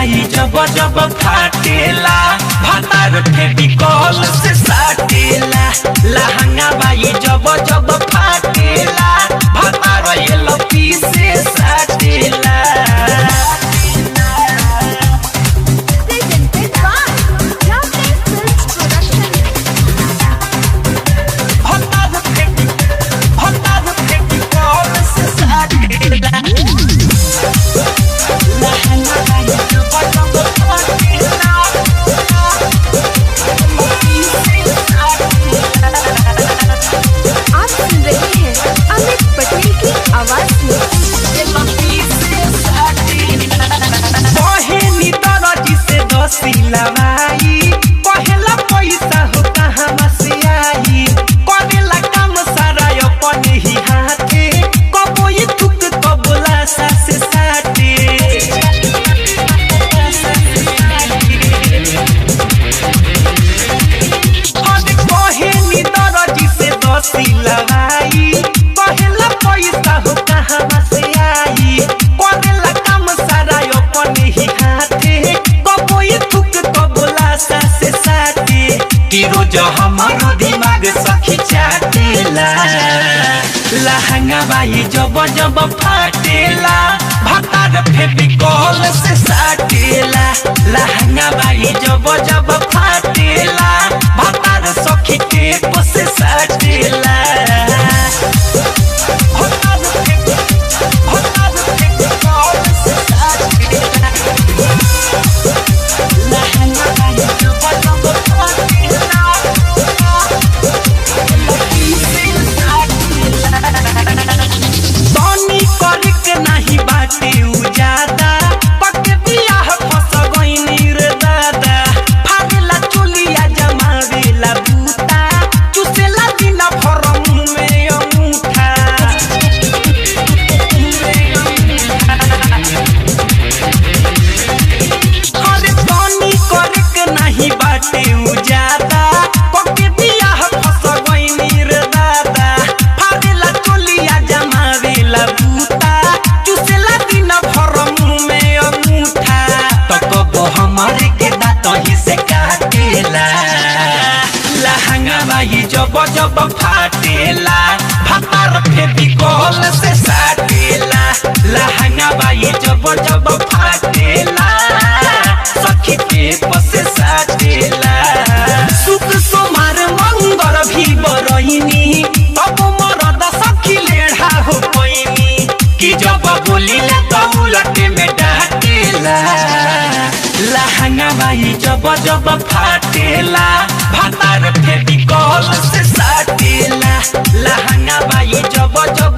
बाई जब जब फाटेला भातार फेविकॉल से साटेला लहंगा बाई जब जब फाटेला भातार एलपी से साटेला। सिलवाई पहला पैसा हो कहाँ से आई करेला काम सारा अपने ही हाथे कबोई थुक कबोला सासे साटे अरे कहे नी दरजी से सिलवाई पहला पैसा हो कहाँ से आई करेला काम सारा अपने ही हाथे कि रोज हमारो दिमाग सखी चाटेला लहंगा बाई जब जब फाटेला भातार फेविकॉल से साटेला लहंगा बाई जब जब फाटेला भातार सखी टेप से साटेला। जब जब फाटेला भातार फेविकॉल से साटेला लहंगा बाई जब जब फाटेला सखी टेप से साटेला। सुख सोमार मंगर भी बरइनी तब मरद सखी लेढ़ा हो पैनी कि जब बोलिले तो उलटे में डाटेला लहंगा बाई जब जब फाटेला भातार फेविकॉल से साटेला लहंगा बाई जब जब